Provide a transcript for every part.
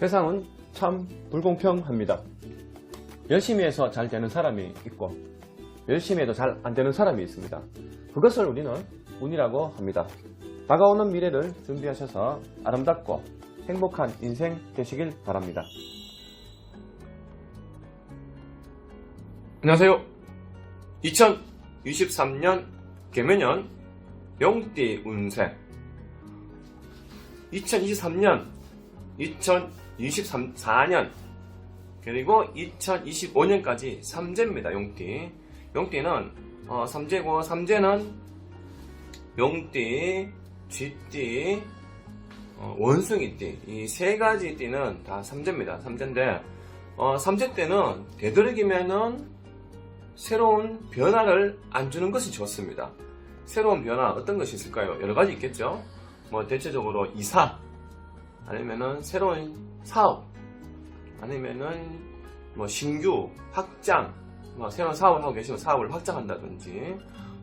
세상은 참 불공평합니다. 열심히 해서 잘 되는 사람이 있고 열심히 해도 잘 안 되는 사람이 있습니다. 그것을 우리는 운이라고 합니다. 다가오는 미래를 준비하셔서 아름답고 행복한 인생 되시길 바랍니다. 안녕하세요. 2023년 개묘년 용띠 운세 2023년 2024년 그리고 2025년까지 3재입니다. 용띠는 삼재고 삼재는 용띠, 쥐띠, 원숭이띠 이 세 가지 띠는 다 삼재입니다. 삼재인데 삼재 때는 되도록이면은 새로운 변화를 안 주는 것이 좋습니다. 새로운 변화 어떤 것이 있을까요? 여러 가지 있겠죠. 뭐 대체적으로 이사 아니면은 새로운 사업 아니면은 뭐 신규 확장 뭐 새로운 사업을 하고 계시면 사업을 확장한다든지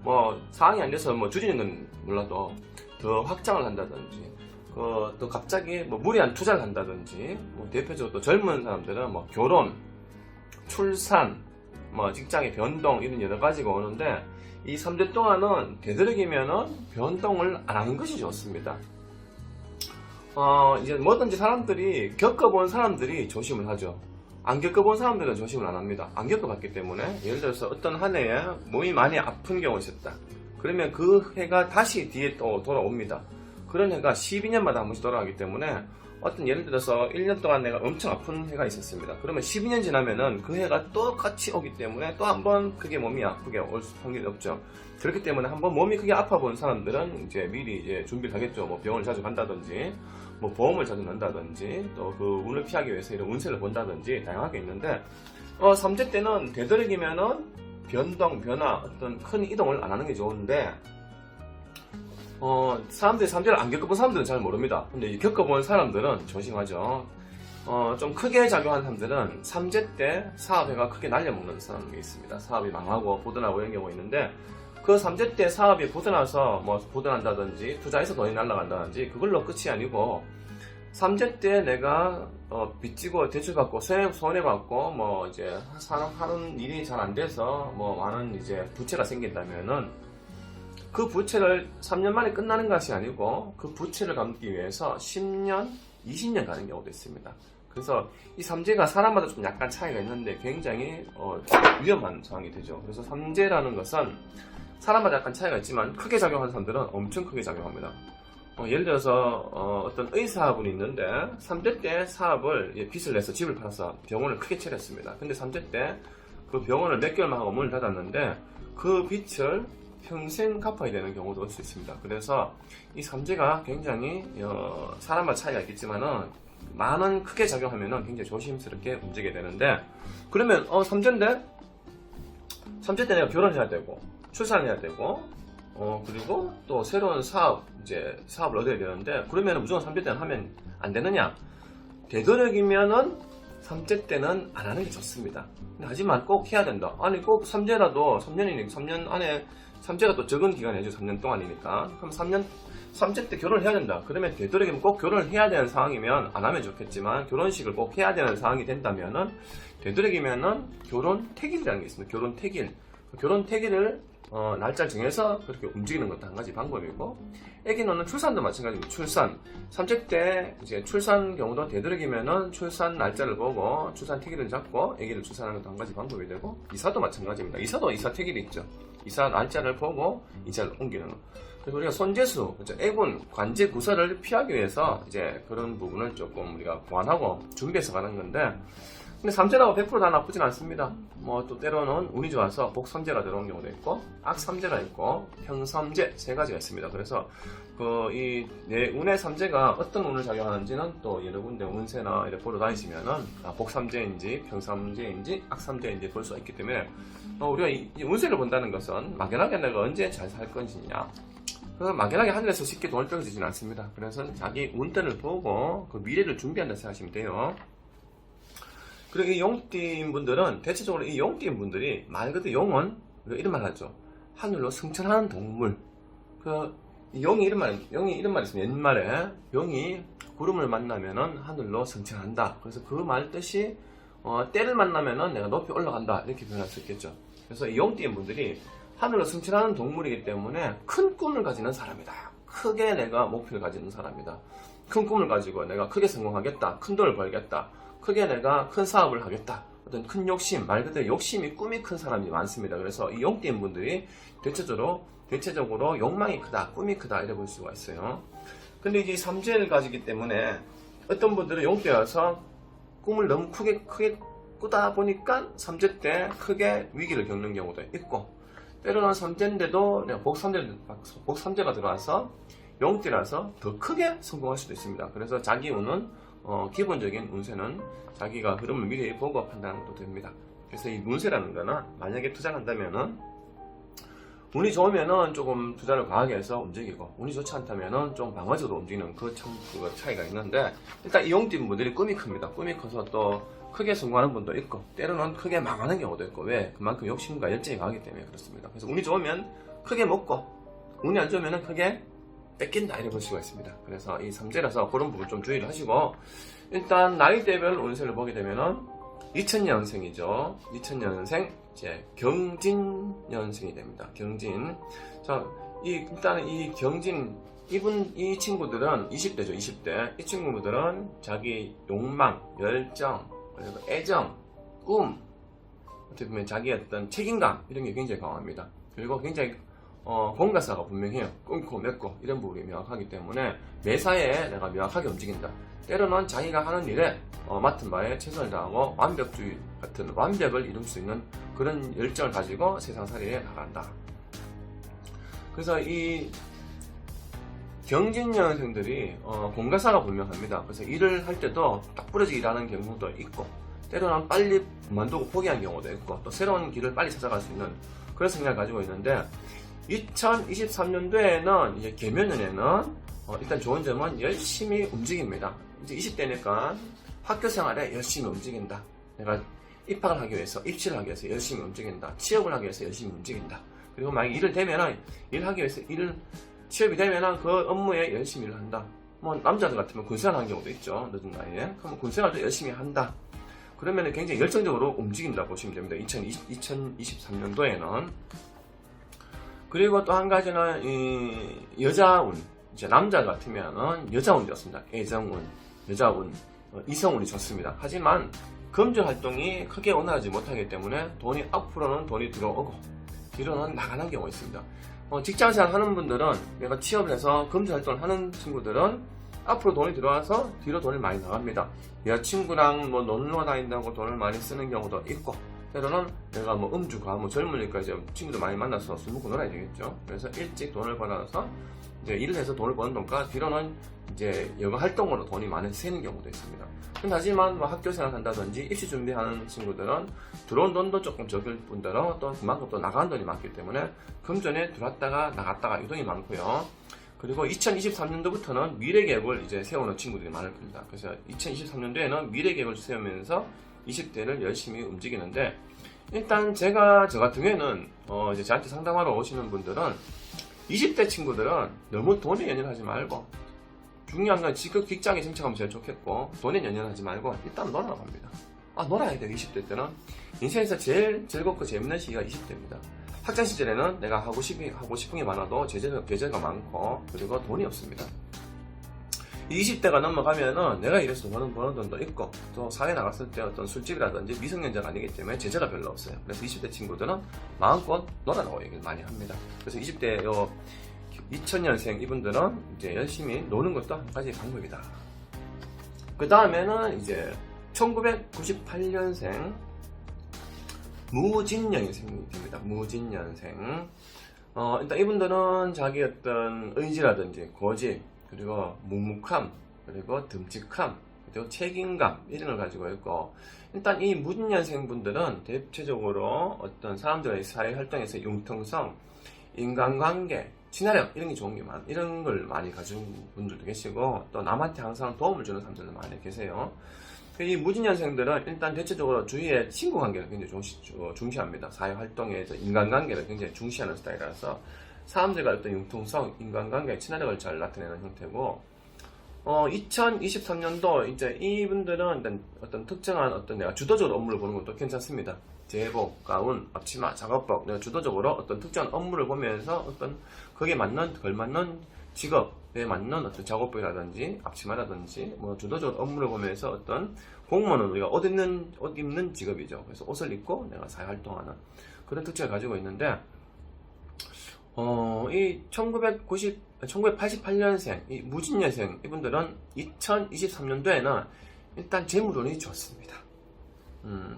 뭐 상황이 안 돼서 뭐 줄이는 건 몰라도 더 확장을 한다든지 또 갑자기 뭐 무리한 투자를 한다든지 뭐 대표적으로 또 젊은 사람들은 뭐 결혼, 출산, 뭐 직장의 변동 이런 여러 가지가 오는데 이 3대 동안은 되도록이면은 변동을 안 하는 것이 좋습니다. 이제 뭐든지 사람들이 겪어본 사람들이 조심을 하죠. 안 겪어본 사람들은 조심을 안 합니다. 안 겪어봤기 때문에 예를 들어서 어떤 한 해에 몸이 많이 아픈 경우가 있었다. 그러면 그 해가 다시 뒤에 또 돌아옵니다. 그런 해가 12년마다 한 번씩 돌아가기 때문에 어떤 예를 들어서 1년 동안 내가 엄청 아픈 해가 있었습니다. 그러면 12년 지나면은 그 해가 똑같이 오기 때문에 또 한 번 크게 몸이 아프게 올 확률이 없죠. 그렇기 때문에 한번 몸이 크게 아파 본 사람들은 이제 미리 이제 준비를 하겠죠. 뭐 병원을 자주 간다든지 뭐 보험을 자주 넣는다든지 또 그 운을 피하기 위해서 이런 운세를 본다든지 다양하게 있는데 3재 때는 되도록이면은 변동, 변화, 어떤 큰 이동을 안 하는 게 좋은데 사람들이 3재를 안 겪어본 사람들은 잘 모릅니다. 근데 겪어본 사람들은 조심하죠. 좀 크게 작용하는 사람들은 3재 때 사업회가 크게 날려먹는 사람이 있습니다. 사업이 망하고 보전하고 이런 경우가 있는데 그 3재 때 사업이 보전해서 뭐 보전한다든지 투자해서 돈이 날아간다든지 그걸로 끝이 아니고 3재 때 내가 빚지고 대출받고 손해받고 뭐 이제 하는 일이 잘 안 돼서 뭐 많은 이제 부채가 생긴다면은 그 부채를 3년 만에 끝나는 것이 아니고 그 부채를 갚기 위해서 10년, 20년 가는 경우도 있습니다. 그래서 이 3재가 사람마다 좀 약간 차이가 있는데 굉장히 위험한 상황이 되죠. 그래서 3재라는 것은 사람마다 약간 차이가 있지만 크게 작용하는 사람들은 엄청 크게 작용합니다. 예를 들어서 어떤 의사분이 있는데 3재 때 사업을 빚을 내서 집을 팔아서 병원을 크게 차렸습니다. 근데 3재 때 그 병원을 몇 개월만 하고 문을 닫았는데 그 빚을 평생 갚아야 되는 경우도 올 수 있습니다. 그래서 이 3재가 굉장히 사람마다 차이가 있겠지만은 많은 크게 작용하면은 굉장히 조심스럽게 움직여야 되는데 그러면 3재인데 3재 때 내가 결혼해야 되고 출산해야 되고 그리고 또 새로운 사업을 얻어야 되는데 그러면 무조건 3재 때는 하면 안 되느냐? 되도록이면은 3재 때는 안 하는 게 좋습니다. 하지만 꼭 해야 된다. 아니 꼭 3재라도 3년이니까 3년 안에 3재가 또 적은 기간이죠. 3년 동안이니까. 그럼 3재 때 결혼을 해야 된다. 그러면 되도록이면 꼭 결혼을 해야 되는 상황이면 안 하면 좋겠지만 결혼식을 꼭 해야 되는 상황이 된다면은 되도록이면은 결혼 택일이라는 게 있습니다. 결혼 택일. 결혼 택일을 날짜를 정해서 그렇게 움직이는 것도 한 가지 방법이고 애기 낳는 출산도 마찬가지입니다. 출산 3재 때 이제 출산 경우도 되도록이면은 출산 날짜를 보고 출산 택일을 잡고 애기를 출산하는 것도 한 가지 방법이 되고 이사도 마찬가지입니다. 이사도 이사 택일이 있죠. 이사 날짜를 보고 이사를 옮기는 거. 그래서 우리가 손재수, 그렇죠? 애군, 관제 구설을 피하기 위해서 이제 그런 부분을 조금 우리가 보완하고 준비해서 가는 건데 근데 3재라고 100% 다 나쁘진 않습니다. 뭐 또 때로는 운이 좋아서 복3재가 들어온 경우도 있고 악3재가 있고 평3재 세 가지가 있습니다. 그래서 이 내 운의 3재가 어떤 운을 작용하는지는 또 여러 군데 운세나 이렇게 보러 다니시면은 복3재인지 평3재인지 악3재인지 볼 수 있기 때문에 우리가 이 운세를 본다는 것은 막연하게 내가 언제 잘 살 것이냐 그래서 막연하게 하늘에서 쉽게 돈을 떨어지지는 않습니다. 그래서 자기 운때를 보고 그 미래를 준비한다 생각하시면 돼요. 그리고 이 용띠인 분들은 대체적으로 이 용띠인 분들이 말 그대로 용은 이런 말 하죠. 하늘로 승천하는 동물. 이 용이 이런 말 있습니다. 옛말에 용이 구름을 만나면은 하늘로 승천한다. 그래서 그 말 뜻이 때를 만나면은 내가 높이 올라간다 이렇게 표현할 수 있겠죠. 그래서 이 용띠인 분들이 하늘로 승천하는 동물이기 때문에 큰 꿈을 가지는 사람이다. 크게 내가 목표를 가지는 사람이다. 큰 꿈을 가지고 내가 크게 성공하겠다. 큰 돈을 벌겠다. 크게 내가 큰 사업을 하겠다. 어떤 큰 욕심, 말 그대로 욕심이 꿈이 큰 사람이 많습니다. 그래서 이 용띠인 분들이 대체적으로 욕망이 크다, 꿈이 크다 이래 볼 수가 있어요. 근데 이제 삼재를 가지기 때문에 어떤 분들은 용띠여서 꿈을 너무 크게 꾸다 보니까 삼재 때 크게 위기를 겪는 경우도 있고, 때로는 삼재인데도 복삼재가 들어와서 용띠라서 더 크게 성공할 수도 있습니다. 그래서 자기 운은 기본적인 운세는 자기가 흐름을 미리 보고 판단하는 것도 됩니다. 그래서 이 운세라는 거는 만약에 투자를 한다면은 운이 좋으면은 조금 투자를 과하게 해서 움직이고, 운이 좋지 않다면은 좀 방어적으로 움직이는 그 차이가 있는데, 일단 이 용띠 분들이 꿈이 큽니다. 꿈이 커서 또 크게 성공하는 분도 있고, 때로는 크게 망하는 경우도 있고, 왜? 그만큼 욕심과 열정이 강하기 때문에 그렇습니다. 그래서 운이 좋으면 크게 먹고, 운이 안 좋으면은 크게 뺏긴다 이래 볼 수가 있습니다. 그래서 이 삼재라서 그런 부분 좀 주의를 하시고, 일단 나이대별 운세를 보게 되면은 2000년생이죠. 2000년생 이제 경진년생이 됩니다. 경진. 자, 일단 이 경진 이 친구들은 20대죠. 20대. 이 친구들은 자기 욕망, 열정, 그리고 애정, 꿈, 어떻게 보면 자기의 어떤 책임감 이런 게 굉장히 강합니다. 그리고 굉장히 공과사가 분명해요. 끊고 맺고 이런 부분이 명확하기 때문에 매사에 내가 명확하게 움직인다. 때로는 자기가 하는 일에 맡은 바에 최선을 다하고 완벽주의 같은 완벽을 이룰 수 있는 그런 열정을 가지고 세상살이에 나간다. 그래서 이 경진년생들이 공과사가 분명합니다. 그래서 일을 할 때도 딱 부러지게 일하는 경우도 있고, 때로는 빨리 그만두고 포기한 경우도 있고, 또 새로운 길을 빨리 찾아갈 수 있는 그런 생각을 가지고 있는데, 2023년도에는 이제 계묘년에는 일단 좋은 점은 열심히 움직입니다. 이제 20대니까 학교 생활에 열심히 움직인다. 내가 입학을 하기 위해서, 입시를 하기 위해서 열심히 움직인다. 취업을 하기 위해서 열심히 움직인다. 그리고 만약 일을 되면은 일하기 위해서 취업이 되면은 그 업무에 열심히 일을 한다. 뭐 남자들 같으면 군생활 하는 경우도 있죠. 늦은 나이에. 그럼 군생활도 열심히 한다. 그러면은 굉장히 열정적으로 움직인다 보시면 됩니다. 2023년도에는. 그리고 또 한 가지는 이 여자운. 이제 남자 같으면은 여자운이 좋습니다. 애정운, 여자운, 이성운이 좋습니다. 하지만 금전 활동이 크게 원활하지 못하기 때문에 앞으로는 돈이 들어오고 뒤로는 나가는 경우가 있습니다. 직장생활 하는 분들은, 내가 취업을 해서 금전 활동을 하는 친구들은 앞으로 돈이 들어와서 뒤로 돈이 많이 나갑니다. 여자친구랑 뭐 놀러 다닌다고 돈을 많이 쓰는 경우도 있고, 때로는 내가 뭐 음주가 젊으니까 이제 친구들 많이 만나서 술 먹고 놀아야 되겠죠. 그래서 일찍 돈을 벌어서 이제 일을 해서 돈을 버는 돈과 뒤로는 이제 여가 활동으로 돈이 많이 새는 경우도 있습니다. 하지만 뭐 학교 생활 한다든지 입시 준비하는 친구들은 들어온 돈도 조금 적을 뿐더러 또 그만큼 또 나가는 돈이 많기 때문에 금전에 들어왔다가 나갔다가 유동이 많고요. 그리고 2023년도부터는 미래 계획을 이제 세우는 친구들이 많을 겁니다. 그래서 2023년도에는 미래 계획을 세우면서 20대를 열심히 움직이는데, 일단 저 같은 경우에는 이제 저한테 상담하러 오시는 분들은 20대 친구들은 너무 돈에 연연하지 말고, 중요한 건 지금 직장에 정착하면 제일 좋겠고, 돈에 연연하지 말고 일단 놀아라 합니다. 놀아야 돼요. 20대 때는 인생에서 제일 즐겁고 재밌는 시기가 20대입니다. 학창 시절에는 내가 하고 싶은 게 많아도 계절가 많고, 그리고 돈이 없습니다. 20대가 넘어가면은 내가 이래서 버는 돈도 있고, 또 사회 나갔을 때 어떤 술집이라든지 미성년자가 아니기 때문에 제재가 별로 없어요. 그래서 20대 친구들은 마음껏 놀아라고 얘기를 많이 합니다. 그래서 20대 2000년생 이분들은 이제 열심히 노는 것도 한 가지 방법이다. 그 다음에는 이제 1998년생 무진년생이 됩니다. 무진년생. 일단 이분들은 자기 어떤 의지라든지 고집, 그리고 묵묵함, 그리고 듬직함, 그리고 책임감 이런 걸 가지고 있고, 일단 이 무진년생 분들은 대체적으로 어떤 사람들의 사회 활동에서 융통성, 인간관계, 친화력 이런 게 좋은 게 이런 걸 많이 가진 분들도 계시고, 또 남한테 항상 도움을 주는 사람들도 많이 계세요. 이 무진년생들은 일단 대체적으로 주위의 친구 관계를 굉장히 중시합니다. 사회 활동에서 인간관계를 굉장히 중시하는 스타일이라서 사람들과 어떤 융통성, 인간관계, 친화력을 잘 나타내는 형태고, 2023년도 이제 이분들은 어떤 특정한 어떤 내가 주도적으로 업무를 보는 것도 괜찮습니다. 제복, 가운, 앞치마, 작업복, 내가 주도적으로 어떤 특정한 업무를 보면서 어떤 거기에 맞는, 걸맞는 직업에 맞는 어떤 작업복이라든지 앞치마라든지 뭐 주도적으로 업무를 보면서 어떤 공무원은 우리가 옷 입는 직업이죠. 그래서 옷을 입고 내가 사회활동하는 그런 특징을 가지고 있는데, 이 1988년생, 이 무진년생, 이분들은 2023년도에는 일단 재물운이 좋습니다.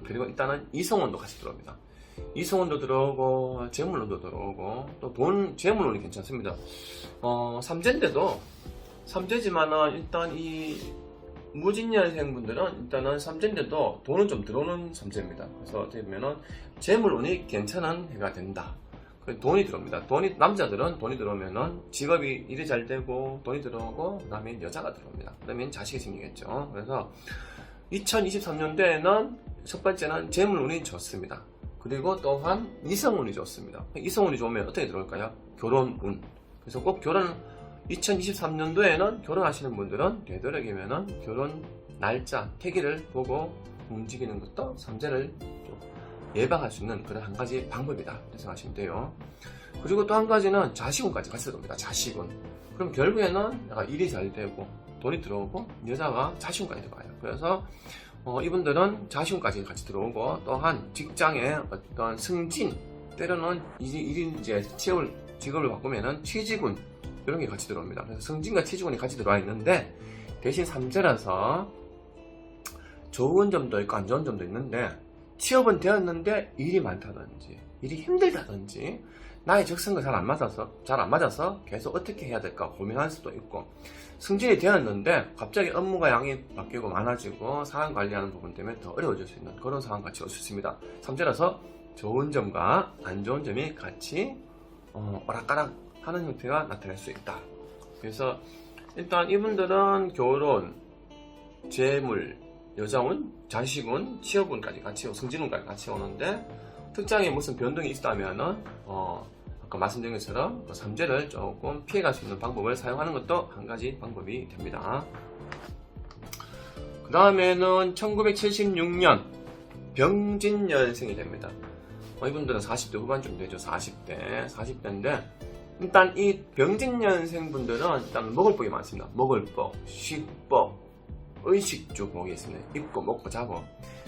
그리고 일단은 이성운도 같이 들어옵니다. 이성운도 들어오고, 재물운도 들어오고, 또 재물운이 괜찮습니다. 삼재지만은 일단 이 무진년생 분들은 일단은 삼재인데도 돈은 좀 들어오는 삼재입니다. 그래서 어떻게 보면은 재물운이 괜찮은 해가 된다. 돈이 들어옵니다. 남자들은 돈이 들어오면은 직업이 일이 잘 되고 돈이 들어오고 그다음에 여자가 들어옵니다. 그다음에 자식이 생기겠죠. 그래서 2023년도에는 첫 번째는 재물운이 좋습니다. 그리고 또한 이성운이 좋습니다. 이성운이 좋으면 어떻게 들어올까요? 결혼운. 그래서 꼭 2023년도에는 결혼하시는 분들은 되도록이면은 결혼 날짜, 태기를 보고 움직이는 것도 삼재를 예방할 수 있는 그런 한 가지 방법이다. 이렇게 생각하시면 돼요. 그리고 또 한 가지는 자식운까지 같이 들어옵니다. 자식운. 그럼 결국에는 내가 일이 잘 되고 돈이 들어오고 여자가 자식운까지 들어와요. 그래서 이분들은 자식운까지 같이 들어오고 또한 직장의 어떤 승진, 때로는 이제 직업을 바꾸면은 취직운 이런 게 같이 들어옵니다. 그래서 승진과 취직운이 같이 들어와 있는데 대신 삼재라서 좋은 점도 있고 안 좋은 점도 있는데, 취업은 되었는데 일이 많다든지 일이 힘들다든지 나의 적성과 잘 안 맞아서 계속 어떻게 해야 될까 고민할 수도 있고, 승진이 되었는데 갑자기 업무가 양이 바뀌고 많아지고 상황 관리하는 부분 때문에 더 어려워질 수 있는 그런 상황 같이 올 수 있습니다. 삼재라서 좋은 점과 안 좋은 점이 같이 오락가락 하는 형태가 나타날 수 있다. 그래서 일단 이분들은 결혼, 재물, 여자운, 자식운, 취업운까지 같이 오고 승진운까지 같이 오는데, 특정에 무슨 변동이 있다면은 아까 말씀드린 것처럼 삼재를 조금 피해갈 수 있는 방법을 사용하는 것도 한 가지 방법이 됩니다. 그 다음에는 1976년 병진년생이 됩니다. 이분들은 40대 후반쯤 되죠. 40대인데 일단 이 병진년생 분들은 일단 먹을 복이 많습니다. 먹을 복, 식복, 의식주 복이 있습니다. 입고 먹고 자고.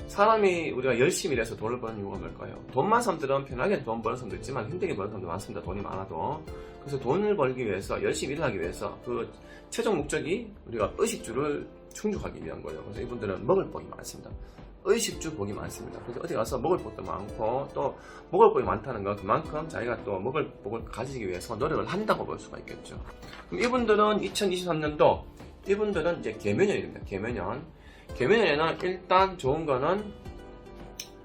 사람이 우리가 열심히 일해서 돈을 버는 이유가 뭘까요? 돈 많은 사람들은 편하게 돈 버는 사람도 있지만 힘들게 버는 사람도 많습니다. 돈이 많아도. 그래서 돈을 벌기 위해서, 열심히 일하기 위해서 그 최종 목적이 우리가 의식주를 충족하기 위한 거예요. 그래서 이분들은 먹을 복이 많습니다. 의식주 복이 많습니다. 그래서 어디 가서 먹을 복도 많고, 또 먹을 복이 많다는 건 그만큼 자기가 또 먹을 복을 가지기 위해서 노력을 한다고 볼 수가 있겠죠. 그럼 이분들은 2023년도 이분들은 이제 개묘년입니다. 개묘년에는 일단 좋은 거는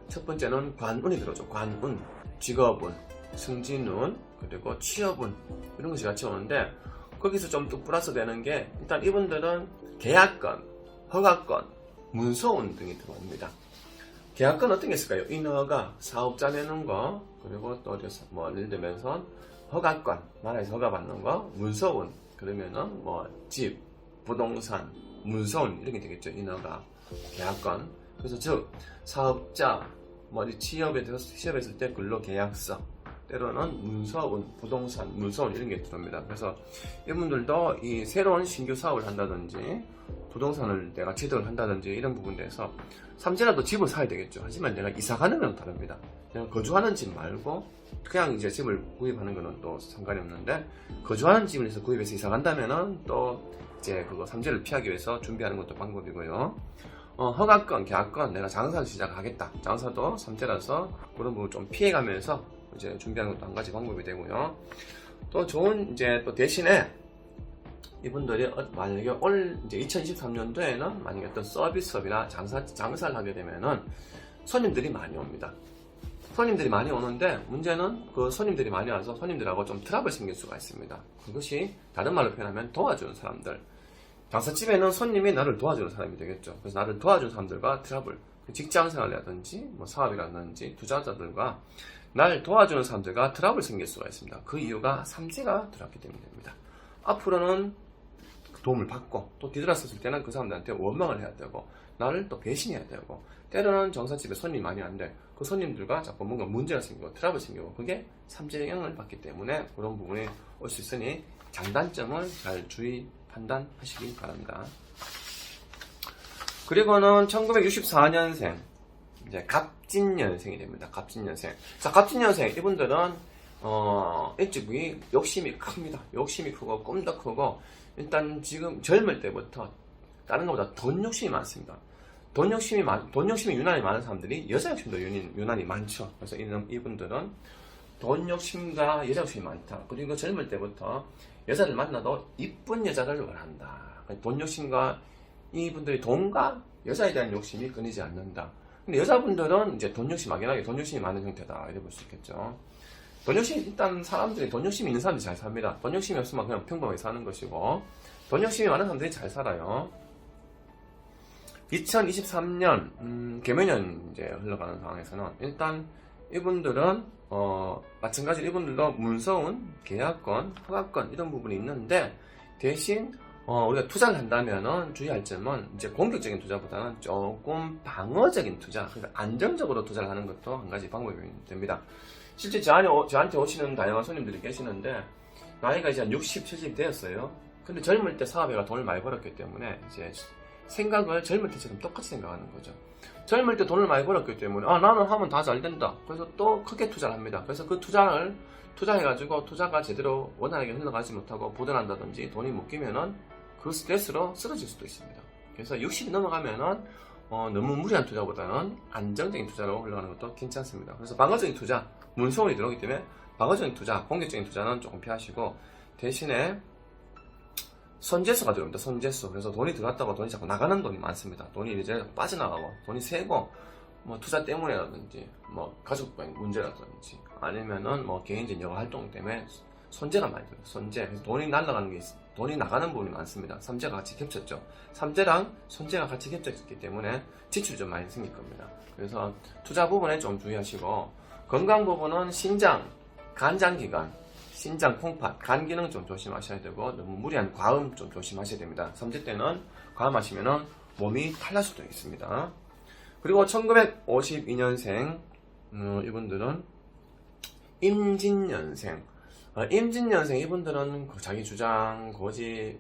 첫 번째는 관운이 들어오죠. 관운, 직업운, 승진운, 그리고 취업운 이런 것이 같이 오는데, 거기서 좀 또 플러스 되는 게 일단 이분들은 계약건, 허가건, 문서운 등이 들어옵니다. 계약건 어떤 게 있을까요? 인허가, 사업자 내는 거, 그리고 또 어디서 뭐 예를 들면서 허가건, 나라에서 허가 받는 거, 문서운, 그러면은 뭐 집, 부동산, 문서운 이런 게 되겠죠. 인허가, 계약건. 그래서 즉 사업자, 뭐 취업에 대해서 취업했을 때 근로계약서, 때로는 문서운, 부동산, 문서운 이런 게 들어옵니다. 그래서 이분들도 이 새로운 신규 사업을 한다든지 부동산을 내가 취득을 한다든지 이런 부분에서 삼재라도 집을 사야 되겠죠. 하지만 내가 이사 가는 건 다릅니다. 그냥 거주하는 집 말고 그냥 이제 집을 구입하는 거는 또 상관이 없는데, 거주하는 집에서 구입해서 이사 간다면은 또 이제 그거 삼재를 피하기 위해서 준비하는 것도 방법이고요. 허가권, 계약권, 내가 장사를 시작하겠다. 장사도 삼재라서 그런 부분 좀 피해가면서 이제 준비하는 것도 한 가지 방법이 되고요. 또 좋은 이제 또 대신에 이분들이 만약에 이제 2023년도에는 만약에 어떤 서비스업이나 장사를 하게 되면은 손님들이 많이 옵니다. 손님들이 많이 오는데 문제는 그 손님들이 많이 와서 손님들하고 좀 트러블 생길 수가 있습니다. 그것이 다른 말로 표현하면 도와주는 사람들. 장사집에는 손님이 나를 도와주는 사람이 되겠죠. 그래서 나를 도와주는 사람들과 트러블, 직장생활이라든지 뭐 사업이라든지 투자자들과 날 도와주는 사람들과 트러블 생길 수가 있습니다. 그 이유가 삼재가 들어왔기 때문입니다. 앞으로는 도움을 받고 또 뒤돌아섰을 때는 그 사람들한테 원망을 해야 되고 나를 또 배신해야 되고 때로는 정사집에 손님이 많이 안 돼. 그 손님들과 자꾸 뭔가 문제가 생기고 트러블 생기고 그게 삼재 영향을 받기 때문에 그런 부분이 올 수 있으니 장단점을 잘 주의 판단하시기 바랍니다. 그리고는 1964년생 이제 갑진년생이 됩니다. 갑진년생. 자, 갑진년생 이분들은 일찍이 욕심이 큽니다. 욕심이 크고 꿈도 크고 일단 지금 젊을 때부터 다른 것보다 돈 욕심이 많습니다. 돈 욕심이 유난히 많은 사람들이 여자 욕심도 유난히 많죠. 그래서 이분들은 돈 욕심과 여자 욕심이 많다. 그리고 젊을 때부터 여자를 만나도 이쁜 여자를 원한다. 돈 욕심과 이분들이 돈과 여자에 대한 욕심이 끊이지 않는다. 근데 여자분들은 이제 돈 욕심, 막연하게 돈 욕심이 많은 형태다. 이렇게 볼 수 있겠죠. 돈 욕심, 일단 사람들이 돈 욕심이 있는 사람들이 잘 삽니다. 돈 욕심이 없으면 그냥 평범하게 사는 것이고, 돈 욕심이 많은 사람들이 잘 살아요. 2023년, 개묘년 이제 흘러가는 상황에서는 일단 이분들은, 마찬가지로 이분들도 문서운, 계약권, 허가권 이런 부분이 있는데, 대신 우리가 투자를 한다면은 주의할 점은 이제 공격적인 투자보다는 조금 방어적인 투자, 그러니까 안정적으로 투자를 하는 것도 한 가지 방법이 됩니다. 실제 저한테 오시는 다양한 손님들이 계시는데 나이가 이제 한 60, 70 되었어요. 근데 젊을 때 사업에가 돈을 많이 벌었기 때문에 이제 생각을 젊을 때처럼 똑같이 생각하는 거죠. 젊을 때 돈을 많이 벌었기 때문에 나는 하면 다 잘 된다. 그래서 또 크게 투자를 합니다. 그래서 그 투자해가지고 투자가 제대로 원활하게 흘러가지 못하고 부도난다든지 돈이 묶이면은 그 스트레스로 쓰러질 수도 있습니다. 그래서 60이 넘어가면은 너무 무리한 투자보다는 안정적인 투자로 흘러가는 것도 괜찮습니다. 그래서 방어적인 투자, 문서운이 들어오기 때문에 방어적인 투자, 공격적인 투자는 조금 피하시고 대신에 손재수가 들어옵니다. 손재수. 그래서 돈이 들어갔다고 돈이 자꾸 나가는 돈이 많습니다. 돈이 이제 빠져나가고 돈이 새고 뭐 투자 때문에라든지 뭐 가족과의 문제라든지 아니면은 뭐 개인적인 여가 활동 때문에 손재가 많이 들어요. 손재. 그래서 돈이 날아가는 게 돈이 나가는 부분이 많습니다. 삼재가 같이 겹쳤죠. 삼재랑 손재가 같이 겹쳤기 때문에 지출이 좀 많이 생길 겁니다. 그래서 투자 부분에 좀 주의하시고 건강 부분은 신장, 간장기관, 신장, 콩팥, 간 기능 좀 조심하셔야 되고 너무 무리한 과음 좀 조심하셔야 됩니다. 삼재 때는 과음하시면은 몸이 탈날 수도 있습니다. 그리고 1952년생 이분들은 임진년생. 임진년생 이분들은 자기 주장, 고집,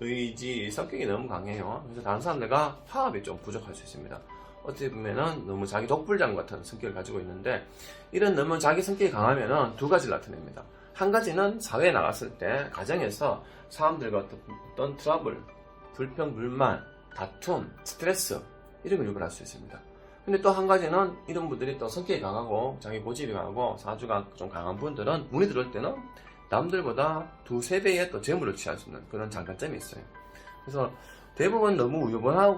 의지, 성격이 너무 강해요. 그래서 다른 사람들과 화합이 좀 부족할 수 있습니다. 어떻게 보면은 너무 자기 독불장 같은 성격을 가지고 있는데 이런 너무 자기 성격이 강하면은 두 가지를 나타냅니다. 한 가지는 사회에 나갔을 때 가정에서 사람들과 어떤 트러블, 불평, 불만, 다툼, 스트레스 이런 걸 유발할 수 있습니다. 근데 또 한 가지는 이런 분들이 또 성격이 강하고 자기 고집이 강하고 사주가 좀 강한 분들은 운이 들어올 때는 남들보다 2-3배의 또 재물을 취할 수 있는 그런 장단점이 있어요. 그래서 대부분 너무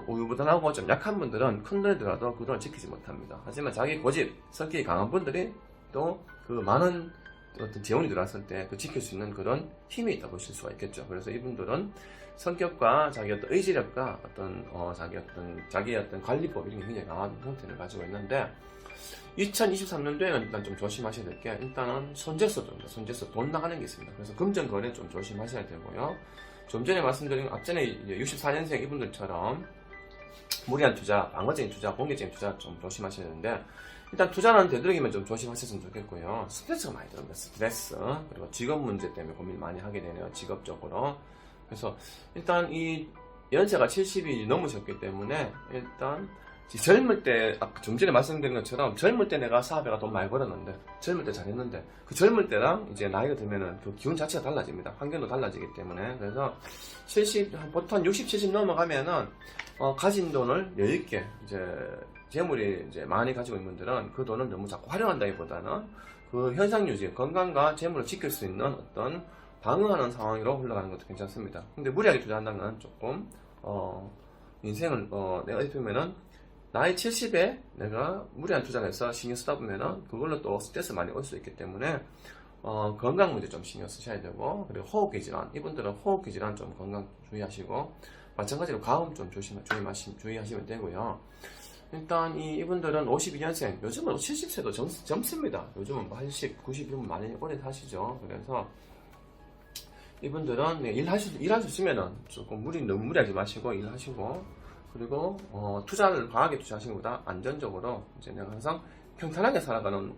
우유부단하고 좀 약한 분들은 큰 돈이 들어도 그 돈을 지키지 못합니다. 하지만 자기 고집, 성격이 강한 분들이 또 그 많은 어떤 재운이 들어왔을 때 그 지킬 수 있는 그런 힘이 있다고 보실 수가 있겠죠. 그래서 이분들은 성격과 자기 어떤 의지력과 자기 어떤 관리법 이런 게 굉장히 강한 형태를 가지고 있는데 2023년도에는 일단 좀 조심하셔야 될 게 일단은 손재수입니다. 손재수 돈 나가는 게 있습니다. 그래서 금전 거래 좀 조심하셔야 되고요. 좀 전에 말씀드린 앞전에 64년생 이분들처럼 무리한 투자, 방어적인 투자, 공격적인 투자 좀 조심하셔야 되는데 일단 투자는 되도록이면 좀 조심하셨으면 좋겠고요. 스트레스가 많이 들어옵니다. 스트레스. 그리고 직업 문제 때문에 고민 많이 하게 되네요. 직업적으로. 그래서 일단 이 연세가 70이 넘으셨기 때문에 일단 젊을 때 좀 전에 말씀드린 것처럼 젊을 때 내가 사업에가 돈 많이 벌었는데 젊을 때 잘했는데 그 젊을 때랑 이제 나이가 들면은 그 기운 자체가 달라집니다. 환경도 달라지기 때문에 그래서 70 보통 60, 70 넘어가면은 가진 돈을 여유 있게 이제 재물이 이제 많이 가지고 있는 분들은 그 돈을 너무 자꾸 활용한다기보다는 그 현상 유지, 건강과 재물을 지킬 수 있는 어떤 방어하는 상황으로 흘러가는 것도 괜찮습니다. 근데 무리하게 투자한다면 조금 인생을 내가 어떻게 보면은 나이 70에 내가 무리한 투자를 해서 신경 쓰다 보면은 그걸로 또 스트레스 많이 올 수 있기 때문에 건강 문제 좀 신경 쓰셔야 되고 그리고 호흡기 질환 이분들은 호흡기 질환 좀 건강 주의하시고 마찬가지로 가음 좀 주의하시면 되고요. 일단 이분들은 52년생, 요즘은 70세도 젊습니다. 요즘은 80, 90이면 많이 오래 사시죠. 그래서 이분들은 일하셨으면은 조금 너무 무리하지 마시고 일하시고, 그리고 투자를 과하게 투자하시는 것보다 안전적으로 이제 내가 항상 평탄하게 살아가는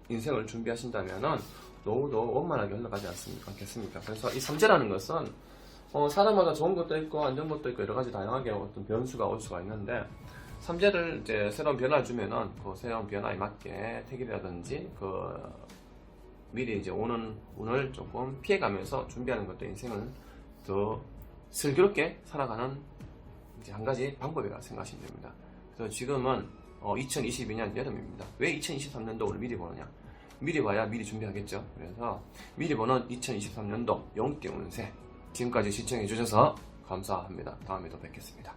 인생을 준비하신다면은 노후도 원만하게 흘러가지 않겠습니까? 그래서 이 삼재라는 것은 사람마다 좋은 것도 있고 안 좋은 것도 있고 여러 가지 다양하게 어떤 변수가 올 수가 있는데, 삼재를 이제 새로운 변화를 주면은 그 새로운 변화에 맞게 택이라든지 미리 이제 오는 운을 조금 피해가면서 준비하는 것도 인생을 더 슬기롭게 살아가는 이제 한 가지 방법이라 생각하시면 됩니다. 그래서 지금은 2022년 여름입니다. 왜 2023년도를 미리 보느냐? 미리 봐야 미리 준비하겠죠. 그래서 미리 보는 2023년도 용띠 운세, 지금까지 시청해 주셔서 감사합니다. 다음에 또 뵙겠습니다.